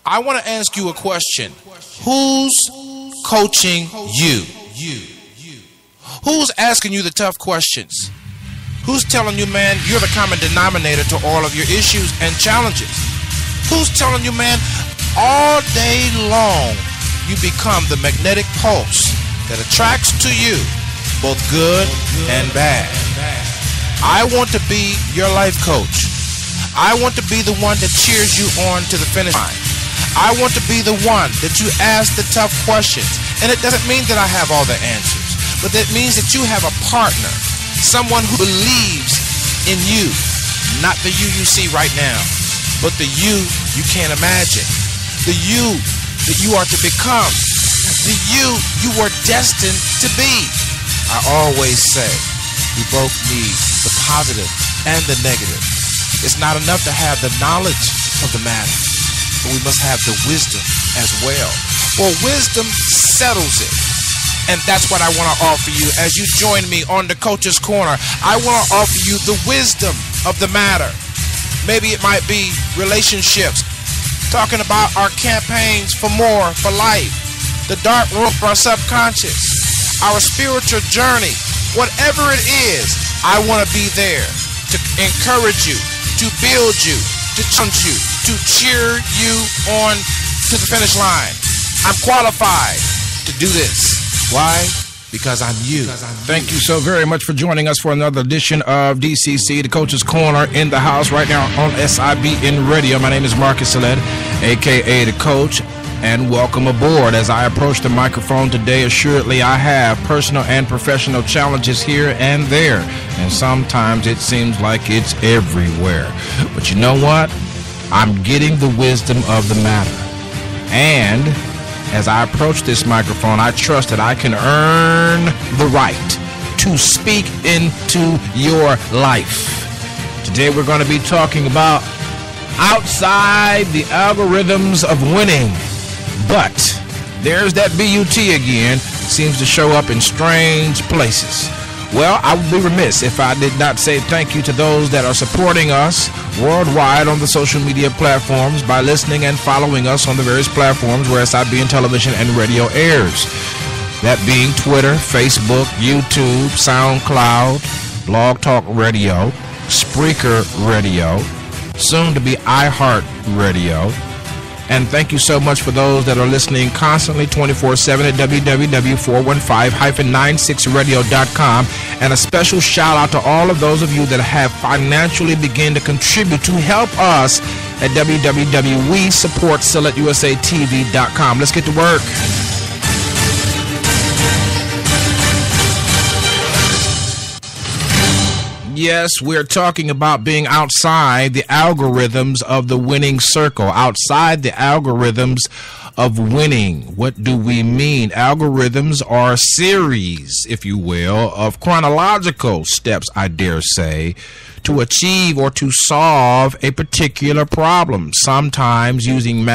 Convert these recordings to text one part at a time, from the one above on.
I want to ask you a question. Who's coaching you? Who's asking you the tough questions? Who's telling you, man, you're the common denominator to all of your issues and challenges? Who's telling you, man, all day long you become the magnetic pulse that attracts to you both good and bad? I want to be your life coach. I want to be the one that cheers you on to the finish line. I want to be the one that you ask the tough questions. And it doesn't mean that I have all the answers, but that means that you have a partner, someone who believes in you, not the you see right now, but the you can't imagine, the you that you are to become, the you are destined to be. I always say we both need the positive and the negative. It's not enough to have the knowledge of the matter, but we must have the wisdom as well. For wisdom settles it. And that's what I want to offer you as you join me on the Coach's Corner. I want to offer you the wisdom of the matter. Maybe it might be relationships, talking about our campaigns for more, for life, the dark room for our subconscious, our spiritual journey. Whatever it is, I want to be there to encourage you, to build you, to challenge you, to cheer you on to the finish line. I'm qualified to do this. Why? Because I'm you. Thank you so very much for joining us for another edition of DCC, the Coach's Corner, in the house right now on SIBN Radio. My name is Marcus Saled, a.k.a. The Coach, and welcome aboard. As I approach the microphone today, assuredly I have personal and professional challenges here and there, and sometimes it seems like it's everywhere. But you know what? I'm getting the wisdom of the matter. And as I approach this microphone, I trust that I can earn the right to speak into your life. Today we're going to be talking about outside the algorithms of winning. But there's that BUT again, seems to show up in strange places. Well, I would be remiss if I did not say thank you to those that are supporting us worldwide on the social media platforms by listening and following us on the various platforms where SIBN television and radio airs. That being Twitter, Facebook, YouTube, SoundCloud, Blog Talk Radio, Spreaker Radio, soon to be iHeart Radio. And thank you so much for those that are listening constantly 24/7 at www.415-96radio.com. And a special shout out to all of those of you that have financially begun to contribute to help us at www.WeSupportSilletUSATV.com. Let's get to work. Yes, we're talking about being outside the algorithms of the winning circle, outside the algorithms of winning. What do we mean? Algorithms are a series, if you will, of chronological steps, I dare say, to achieve or to solve a particular problem, sometimes using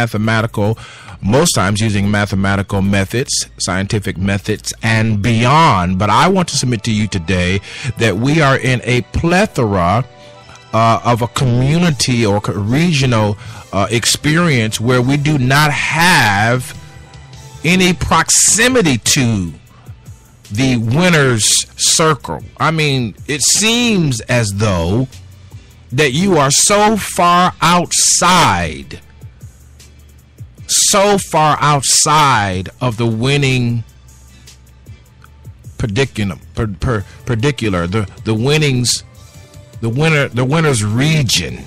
most times using mathematical methods, scientific methods, and beyond. But I want to submit to you today that we are in a plethora of a community or regional experience where we do not have any proximity to the winner's circle. I mean, it seems as though that you are so far outside of the winning predicament, the winner's region,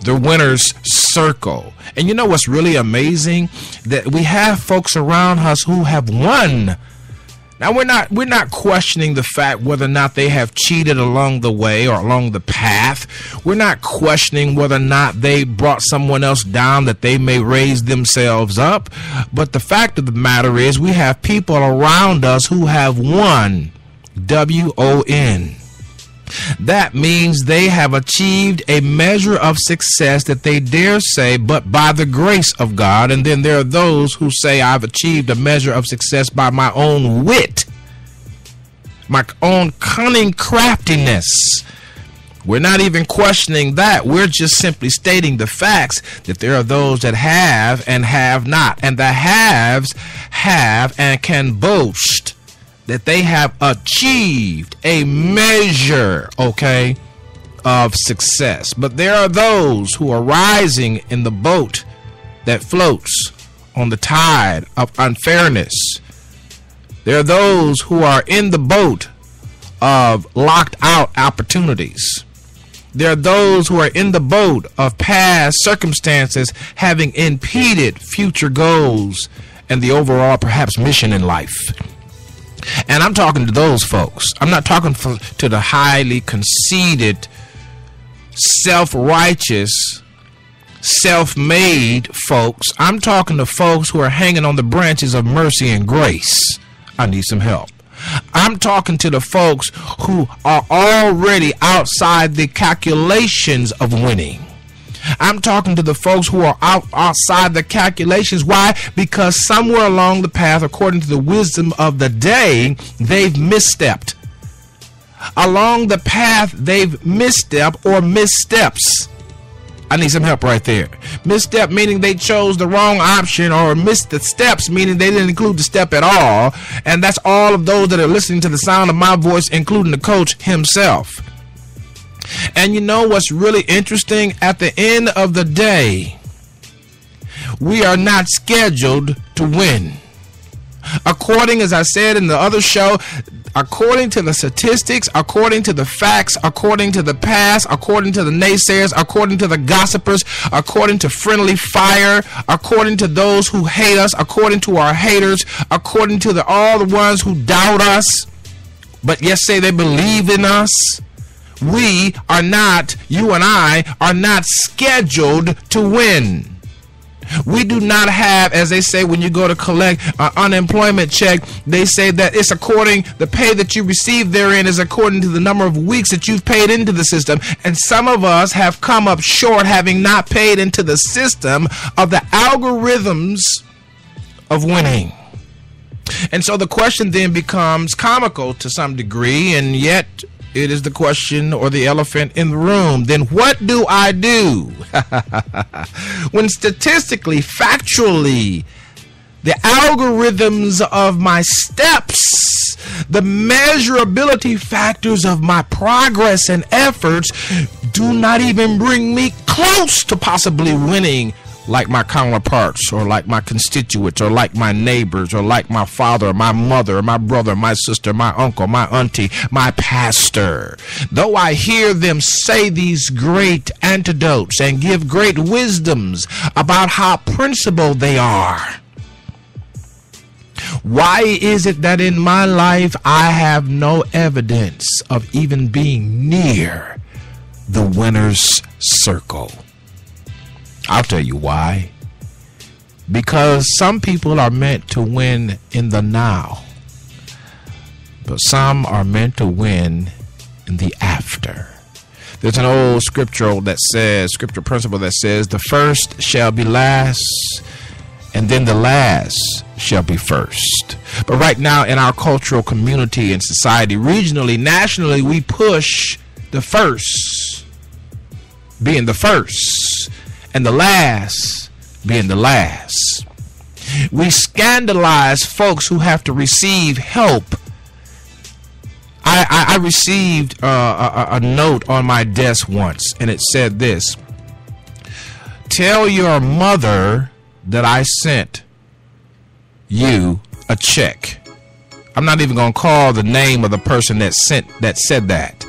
the winner's circle. And you know what's really amazing? That we have folks around us who have won. Now we're not questioning the fact whether or not they have cheated along the way or along the path. We're not questioning whether or not they brought someone else down that they may raise themselves up. But the fact of the matter is we have people around us who have won. W-O-N. That means they have achieved a measure of success that they dare say, but by the grace of God. And then there are those who say, I've achieved a measure of success by my own wit, my own cunning craftiness. We're not even questioning that. We're just simply stating the facts that there are those that have and have not. And the haves have and can boast that they have achieved a measure, okay, of success. But there are those who are rising in the boat that floats on the tide of unfairness. There are those who are in the boat of locked out opportunities. There are those who are in the boat of past circumstances having impeded future goals and the overall perhaps mission in life. And I'm talking to those folks. I'm not talking to the highly conceited, self-righteous, self-made folks. I'm talking to folks who are hanging on the branches of mercy and grace. I need some help. I'm talking to the folks who are already outside the calculations of winning. I'm talking to the folks who are outside the calculations. Why? Because somewhere along the path, according to the wisdom of the day, they've misstepped. Along the path, they've misstepped or missteps. I need some help right there. Misstep meaning they chose the wrong option, or missed the steps meaning they didn't include the step at all. And that's all of those that are listening to the sound of my voice, including the coach himself. And you know what's really interesting? At the end of the day, we are not scheduled to win. According, as I said in the other show, according to the statistics, according to the facts, according to the past, according to the naysayers, according to the gossipers, according to friendly fire, according to those who hate us, according to our haters, according to all the ones who doubt us, but yet say they believe in us, we are not, you and I, are not scheduled to win. We do not have, as they say when you go to collect an unemployment check, they say that it's according, the pay that you receive therein is according to the number of weeks that you've paid into the system. And some of us have come up short, having not paid into the system of the algorithms of winning. And so the question then becomes comical to some degree, and yet it is the question or the elephant in the room. Then what do I do? When statistically, factually, the algorithms of my steps, the measurability factors of my progress and efforts do not even bring me close to possibly winning like my counterparts, or like my constituents, or like my neighbors, or like my father, or my mother, or my brother, my sister, my uncle, my auntie, my pastor. Though I hear them say these great antidotes and give great wisdoms about how principled they are, why is it that in my life I have no evidence of even being near the winner's circle? I'll tell you why. Because some people are meant to win in the now, but some are meant to win in the after. There's an old scripture principle that says, the first shall be last, and then the last shall be first. But right now in our cultural community and society, regionally, nationally, we push the first being the first, and the last being the last. We scandalize folks who have to receive help. I received a note on my desk once, and it said this: tell your mother that I sent you a check. I'm not even going to call the name of the person that said that.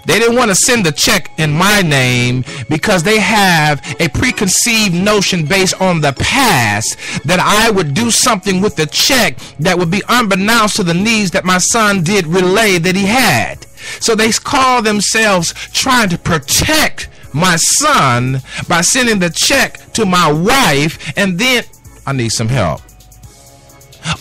They didn't want to send the check in my name because they have a preconceived notion based on the past that I would do something with the check that would be unbeknownst to the needs that my son did relay that he had. So they call themselves trying to protect my son by sending the check to my wife, and then I need some help.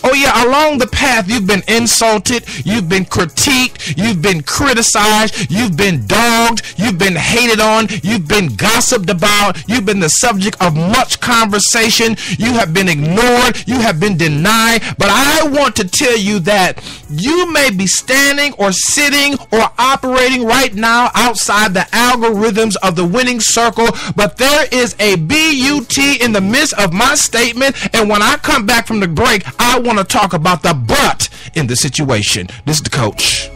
Oh yeah, along the path you've been insulted, you've been critiqued, you've been criticized, you've been dogged, you've been hated on, you've been gossiped about, you've been the subject of much conversation, you have been ignored, you have been denied. But I want to tell you that you may be standing or sitting or operating right now outside the algorithms of the winning circle, but there is a BUT in the midst of my statement, and when I come back from the break, I want to talk about the but in the situation. This is the coach.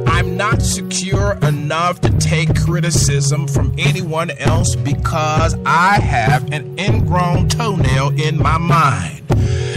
I'm not secure enough to take criticism from anyone else because I have an ingrown toenail in my mind.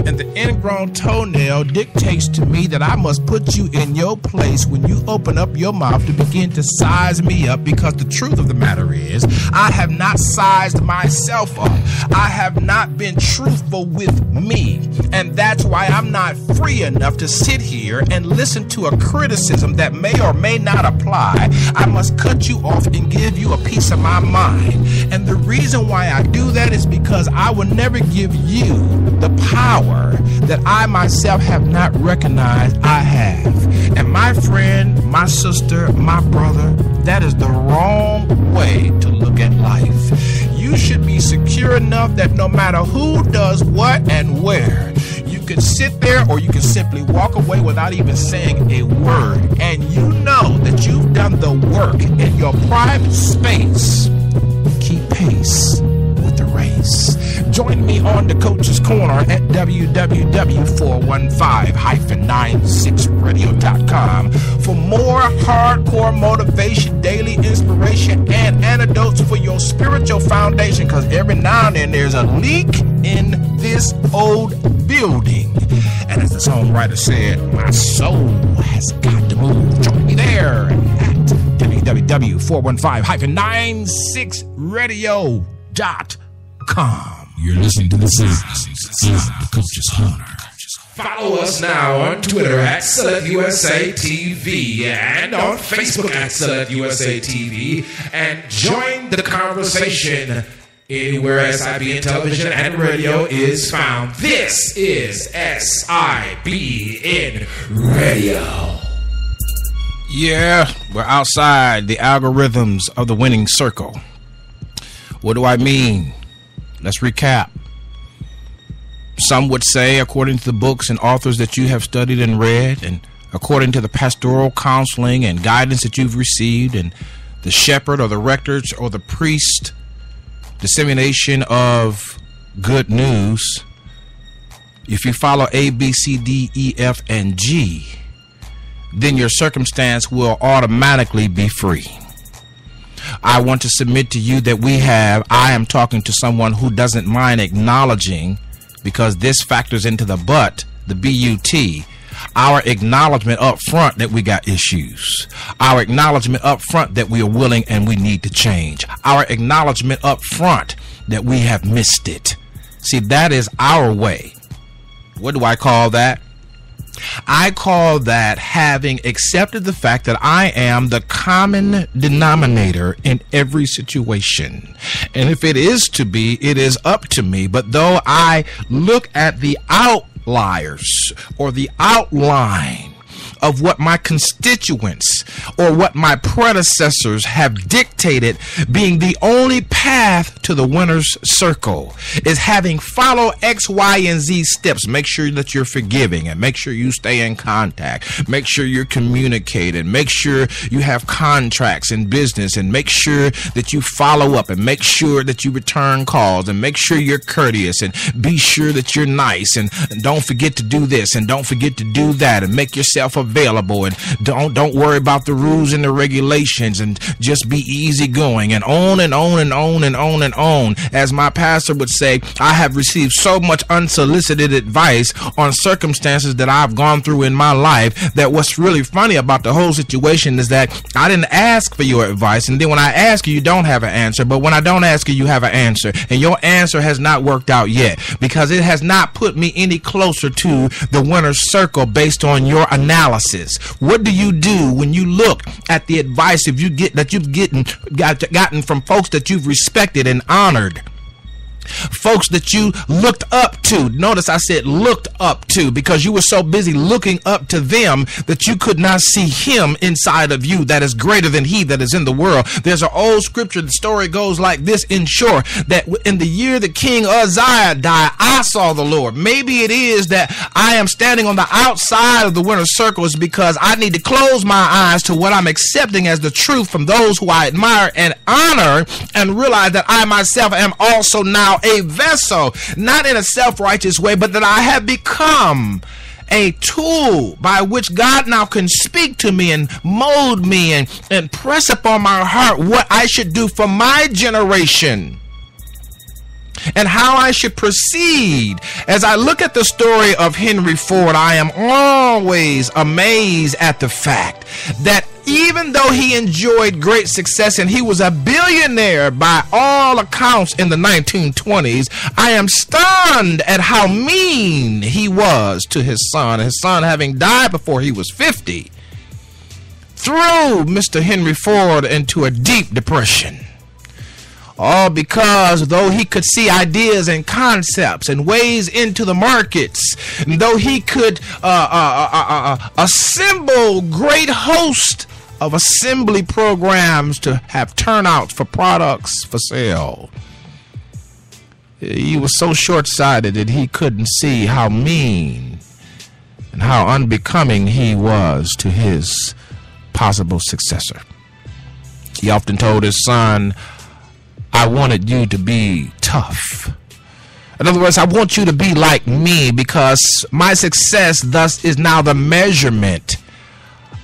And the ingrown toenail dictates to me that I must put you in your place when you open up your mouth to begin to size me up, because the truth of the matter is I have not sized myself up. I have not been truthful with me, and that's why I'm not free enough to sit here and listen to a criticism that may or may not apply. I must cut you off and give you a piece of my mind. And the reason why I do that is because I will never give you the power that I myself have not recognized I have. And my friend, my sister, my brother, that is the wrong way to look at life. You should be secure enough that no matter who does what and where, you can sit there or you can simply walk away without even saying a word. And you know that you've done the work in your private space. Keep pace with the race. Join me on the Coach's Corner at www.415-96radio.com for more hardcore motivation, daily inspiration, and antidotes for your spiritual foundation, because every now and then there's a leak in this old building. And as the songwriter said, my soul has got to move. Join me there at www.415-96radio.com. You're listening to the sound of the Coach's Corner. Follow us now on Twitter at SelectUSATV and on Facebook at SelectUSATV, and join the conversation anywhere SIBN television and radio is found. This is SIBN Radio. Yeah, we're outside the algorithms of the winning circle. What do I mean? Let's recap. Some would say, according to the books and authors that you have studied and read, and according to the pastoral counseling and guidance that you've received, and the shepherd or the rector or the priest dissemination of good news, if you follow A, B, C, D, E, F, and G, then your circumstance will automatically be free. I want to submit to you that I am talking to someone who doesn't mind acknowledging, because this factors into the but, the BUT, our acknowledgement up front that we got issues, our acknowledgement up front that we are willing and we need to change, our acknowledgement up front that we have missed it. See, that is our way. What do I call that? I call that having accepted the fact that I am the common denominator in every situation. And if it is to be, it is up to me. But though I look at the outliers or the outline of what my constituents or what my predecessors have dictated being the only path to the winner's circle is having follow X, Y, and Z steps. Make sure that you're forgiving, and make sure you stay in contact. Make sure you're communicating. Make sure you have contracts in business, and make sure that you follow up, and make sure that you return calls, and make sure you're courteous, and be sure that you're nice, and don't forget to do this, and don't forget to do that, and make yourself available, and don't worry about the rules and the regulations, and just be easygoing, and on and on and on and on and on. As my pastor would say, I have received so much unsolicited advice on circumstances that I've gone through in my life that what's really funny about the whole situation is that I didn't ask for your advice, and then when I ask you, you don't have an answer, but when I don't ask you, you have an answer, and your answer has not worked out yet because it has not put me any closer to the winner's circle based on your analysis. analysis. What do you do when you look at the advice that you've gotten from folks that you've respected and honored? Folks that you looked up to. Notice I said looked up to, because you were so busy looking up to them that you could not see him inside of you that is greater than he that is in the world. There's an old scripture. The story goes like this in short, that in the year that King Uzziah died, I saw the Lord. Maybe it is that I am standing on the outside of the winner circles because I need to close my eyes to what I'm accepting as the truth from those who I admire and honor, and realize that I myself am also now a vessel, not in a self-righteous way, but that I have become a tool by which God now can speak to me and mold me and press upon my heart what I should do for my generation and how I should proceed. As I look at the story of Henry Ford, I am always amazed at the fact that even though he enjoyed great success and he was a billionaire by all accounts in the 1920s, I am stunned at how mean he was to his son. His son, having died before he was 50, threw Mr. Henry Ford into a deep depression. All because though he could see ideas and concepts and ways into the markets, and though he could assemble great host of assembly programs to have turnouts for products for sale, he was so short-sighted that he couldn't see how mean and how unbecoming he was to his possible successor. He often told his son, I wanted you to be tough. In other words, I want you to be like me, because my success thus is now the measurement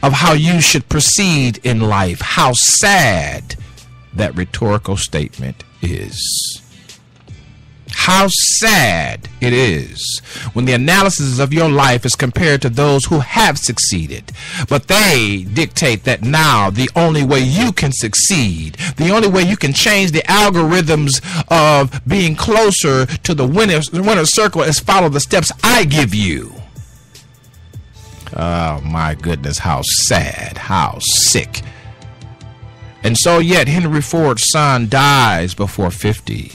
of how you should proceed in life. How sad that rhetorical statement is. How sad it is when the analysis of your life is compared to those who have succeeded, but they dictate that now the only way you can succeed, the only way you can change the algorithms of being closer to the winner circle is follow the steps I give you. Oh my goodness, how sad, how sick. And so yet Henry Ford's son dies before 50.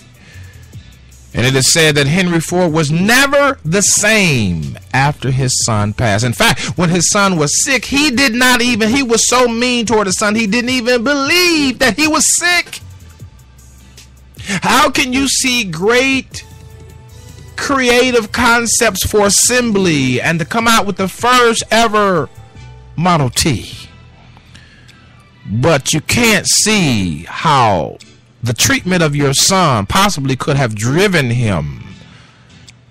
And it is said that Henry Ford was never the same after his son passed. In fact, when his son was sick, he was so mean toward his son, he didn't even believe that he was sick. How can you see great creative concepts for assembly and to come out with the first ever Model T, but you can't see how the treatment of your son possibly could have driven him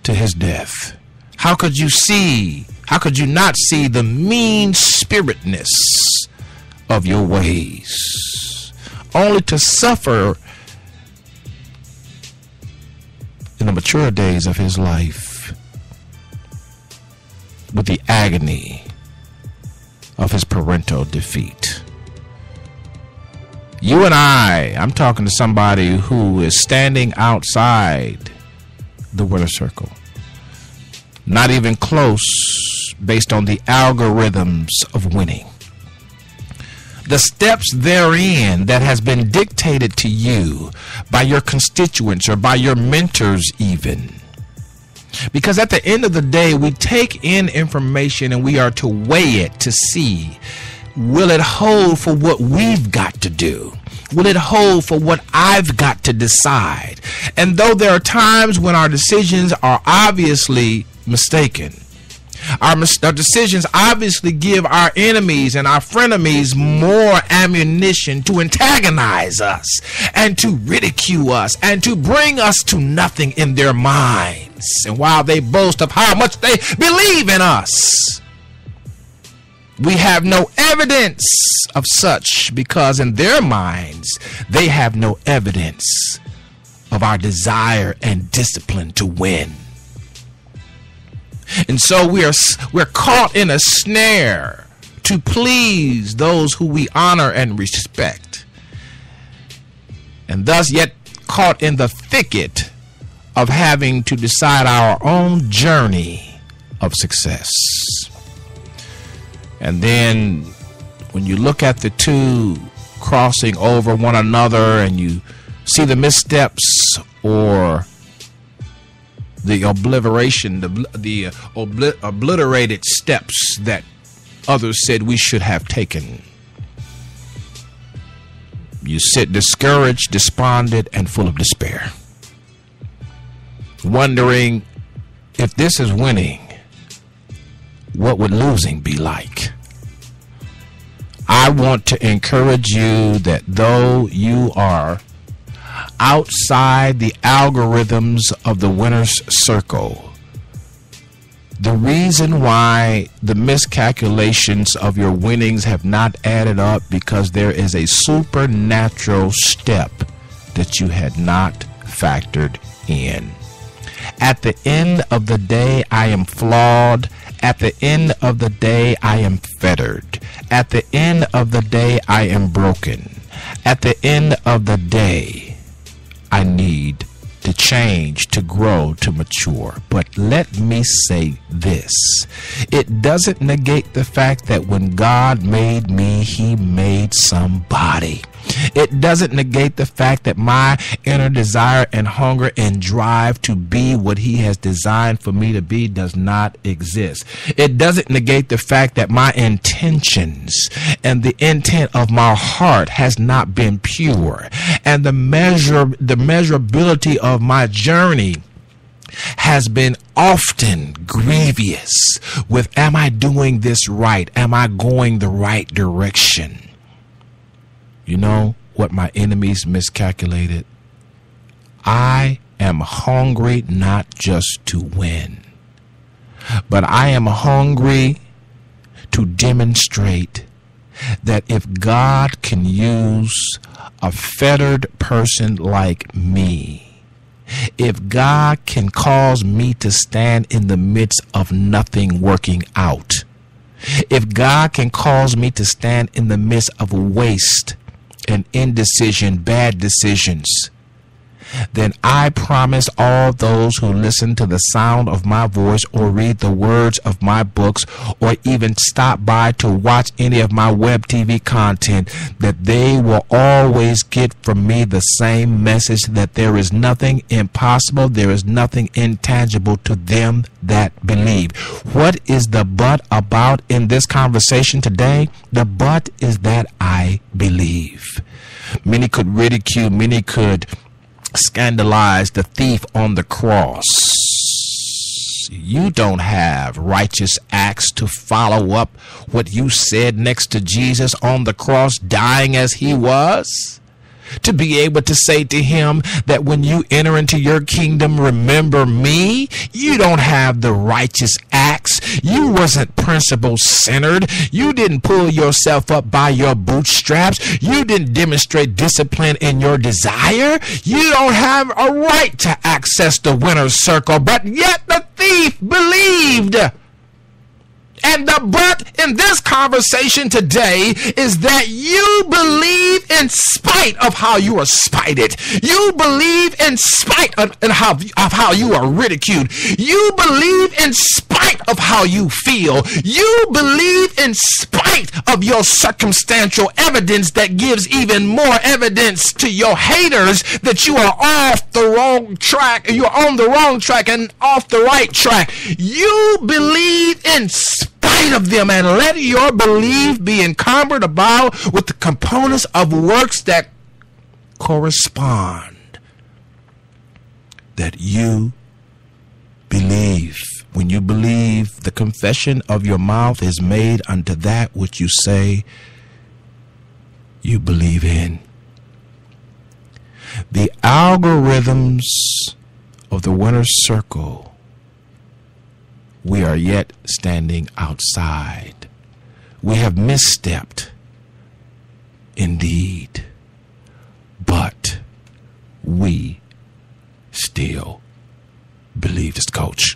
to his death? How could you not see the mean-spiritedness of your ways, only to suffer in the mature days of his life with the agony of his parental defeat? You and I'm talking to somebody who is standing outside the winner circle, not even close based on the algorithms of winning. The steps therein that has been dictated to you by your constituents or by your mentors even. Because at the end of the day, we take in information and we are to weigh it to see, will it hold for what we've got to do? Will it hold for what I've got to decide? And though there are times when our decisions are obviously mistaken, our decisions obviously give our enemies and our frenemies more ammunition to antagonize us and to ridicule us and to bring us to nothing in their minds. And while they boast of how much they believe in us, we have no evidence of such, because in their minds, they have no evidence of our desire and discipline to win. And so we're caught in a snare to please those who we honor and respect, and thus yet caught in the thicket of having to decide our own journey of success. And then when you look at the two crossing over one another and you see the missteps or the obliterated steps that others said we should have taken, you sit discouraged, despondent, and full of despair, wondering if this is winning, what would losing be like? I want to encourage you that though you are outside the algorithms of the winner's circle, the reason why the miscalculations of your winnings have not added up because there is a supernatural step that you had not factored in. At the end of the day, I am flawed. At the end of the day, I am fettered. At the end of the day, I am broken. At the end of the day, I need to change, to grow, to mature. But let me say this. It doesn't negate the fact that when God made me, He made somebody. It doesn't negate the fact that my inner desire and hunger and drive to be what He has designed for me to be does not exist. It doesn't negate the fact that my intentions and the intent of my heart has not been pure, and the measurability of my journey has been often grievous with, am I doing this right? Am I going the right direction? You know what my enemies miscalculated? I am hungry not just to win, but I am hungry to demonstrate that if God can use a fettered person like me, if God can cause me to stand in the midst of nothing working out, if God can cause me to stand in the midst of waste and indecision, bad decisions, then I promise all those who listen to the sound of my voice or read the words of my books or even stop by to watch any of my web TV content that they will always get from me the same message, that there is nothing impossible, there is nothing intangible to them that believe. What is the but about in this conversation today? The but is that I believe. Many could ridicule, many could scandalize the thief on the cross. You don't have righteous acts to follow up what you said next to Jesus on the cross, dying as He was, to be able to say to Him that when you enter into your kingdom, remember me. You don't have the righteous acts. You wasn't principle centered. You didn't pull yourself up by your bootstraps. You didn't demonstrate discipline in your desire. You don't have a right to access the winner's circle, but yet the thief believed. And the but in this conversation today is that you believe in spite of how you are spited. You believe in spite of how you are ridiculed. You believe in spite of how you feel. You believe in spite of your circumstantial evidence that gives even more evidence to your haters that you are off the wrong track. You're on the wrong track and off the right track. You believe in spite of them, and let your belief be encumbered about with the components of works that correspond. That you believe. When you believe, the confession of your mouth is made unto that which you say you believe in. The algorithms of the winner's circle, we are yet standing outside. We have misstepped, indeed, but we still believe. This coach.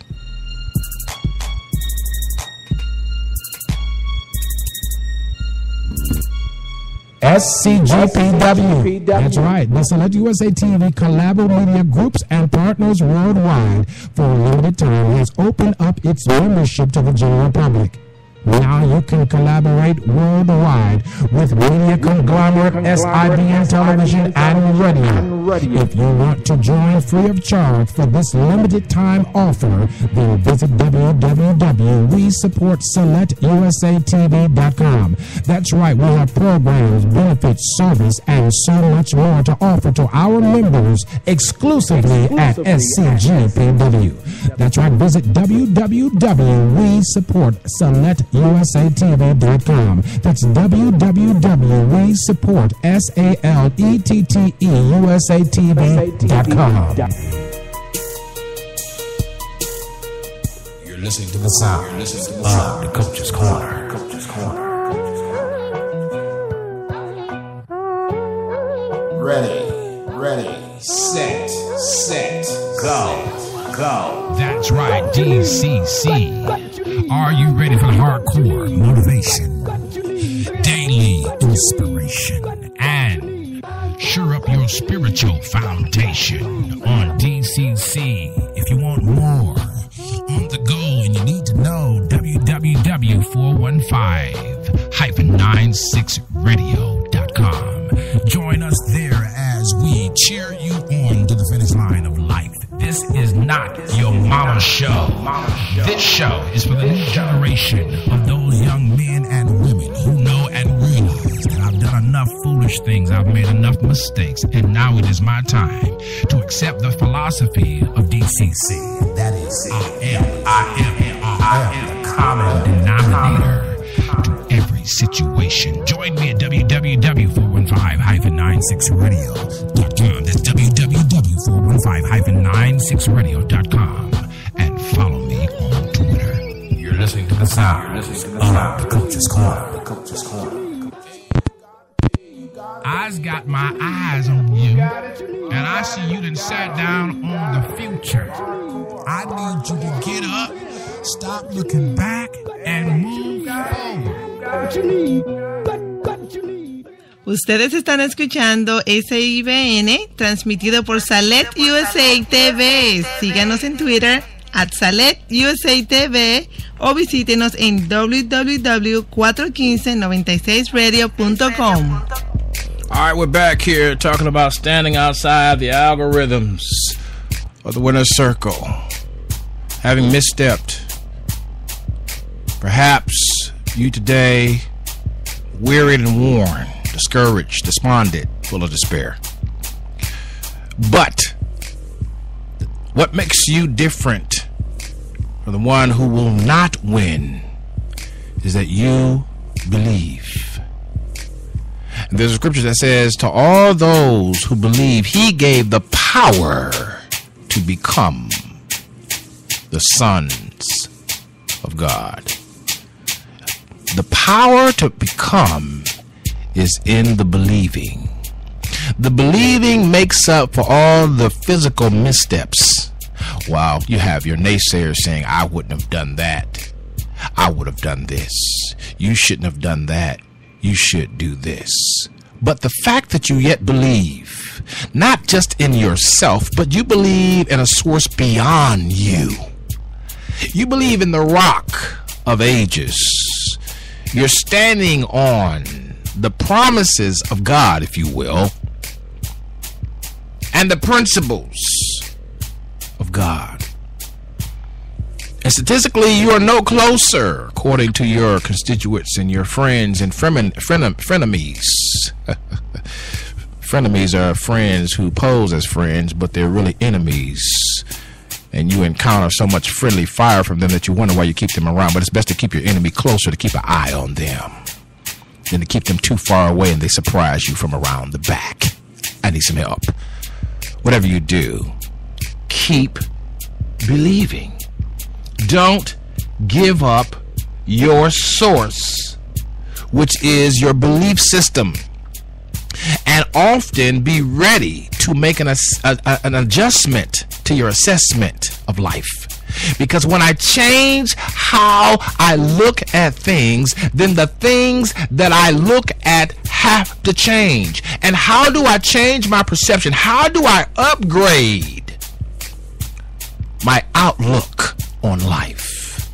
SCGPW. That's right. The Select USA TV Collabo Media Groups and Partners Worldwide for a limited time has opened up its membership to the general public. Now you can collaborate worldwide with media conglomerate SIBN Television and Radio. If you want to join free of charge for this limited time offer, then visit www.WeSupportSelectUSATV.com. That's right, we have programs, benefits, service, and so much more to offer to our members exclusively at SCGPW. That's right, visit www.WeSupportSelectUSATV.com. That's www.WeSupportSaletTVUSATV.com. You're listening to the sound of the Coach's Corner. Ready, set, go. That's right, DCC. Are you ready for hardcore motivation, daily inspiration, and sure up your spiritual foundation on DCC? If you want more on the go and you need to know, www.415-96radio.com. Join us there as we cheer you on to the finish line of life. This is not your mama's show. This show is for the new generation of those young men and women who know and realize that I've done enough foolish things, I've made enough mistakes, and now it is my time to accept the philosophy of DCC. That is, I am the common denominator to every situation. Join me at www.415-96radio.com. That's www.415-96radio.com. And follow me on Twitter. You're listening to the sound of the Coach's Corner. I's got my eyes on you, and I see you done sat down on the future. I need you to get up, stop looking back, and move forward. Ustedes están escuchando SIBN, transmitido por Salet USA TV. Síganos en Twitter @SaletUSATV o visítenos en www.41596radio.com. All right, we're back here talking about standing outside the algorithms of the winner's circle, having misstepped. Perhaps you today wearied and worn, discouraged, despondent, full of despair. But what makes you different from the one who will not win is that you believe. And there's a scripture that says, to all those who believe, he gave the power to become the sons of God. The power to become is in the believing. The believing makes up for all the physical missteps. While you have your naysayers saying, I wouldn't have done that. I would have done this. You shouldn't have done that. You should do this. But the fact that you yet believe, not just in yourself, but you believe in a source beyond you. You believe in the rock of ages. You're standing on the promises of God, if you will, and the principles of God. And statistically, you are no closer, according to your constituents and your friends and frenemies. Frenemies are friends who pose as friends, but they're really enemies. And you encounter so much friendly fire from them that you wonder why you keep them around. But it's best to keep your enemy closer, to keep an eye on them, than to keep them too far away and they surprise you from around the back. I need some help. Whatever you do, keep believing. Don't give up your source, which is your belief system. And often be ready to make an adjustment to your assessment of life. Because when I change how I look at things, then the things that I look at have to change. And how do I change my perception? How do I upgrade my outlook on life?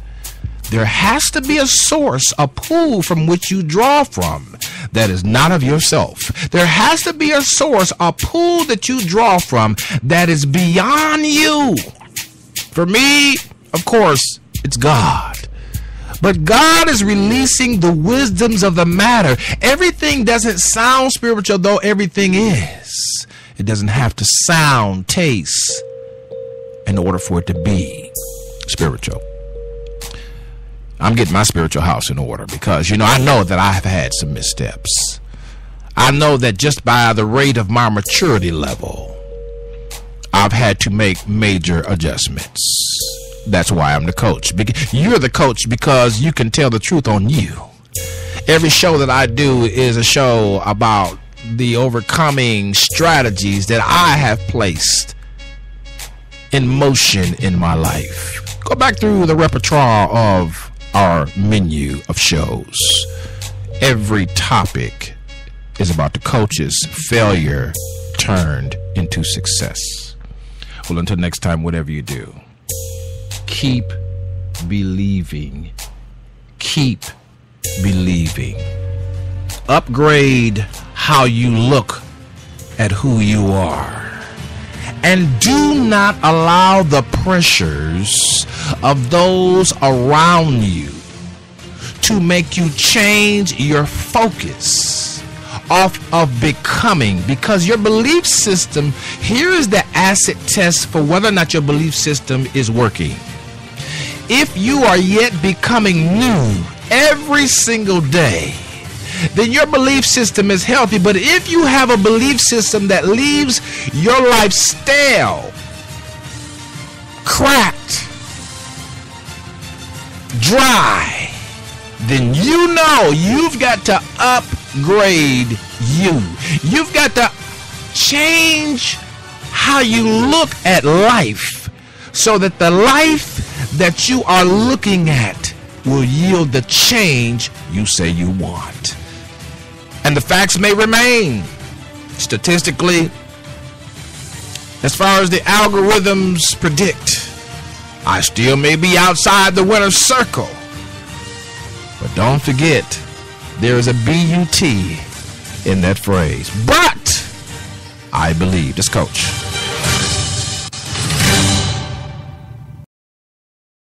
there has to be a source, a pool from which you draw from that is not of yourself. There has to be a source, a pool that you draw from that is beyond you. For me, of course, it's God. But God is releasing the wisdoms of the matter. Everything doesn't sound spiritual, though everything is. It doesn't have to sound, taste, in order for it to be spiritual. I'm getting my spiritual house in order because, I know that I have had some missteps. I know that just by the rate of my maturity level, I've had to make major adjustments. That's why I'm the coach. You're the coach because you can tell the truth on you. Every show that I do is a show about the overcoming strategies that I have placed in motion in my life. Go back through the repertoire of our menu of shows. Every topic is about the coach's failure turned into success. Well, until next time, whatever you do, keep believing. Keep believing. Upgrade how you look at who you are. And do not allow the pressures of those around you to make you change your focus off of becoming, because your belief system, here is the acid test for whether or not your belief system is working. If you are yet becoming new every single day, then your belief system is healthy. But if you have a belief system that leaves your life stale, cracked, dry, then you've got to upgrade you. You've got to change how you look at life so that the life that you are looking at will yield the change you say you want. And the facts may remain. Statistically, as far as the algorithms predict, I still may be outside the winner's circle. But don't forget, there is a BUT in that phrase. But I believe. This coach.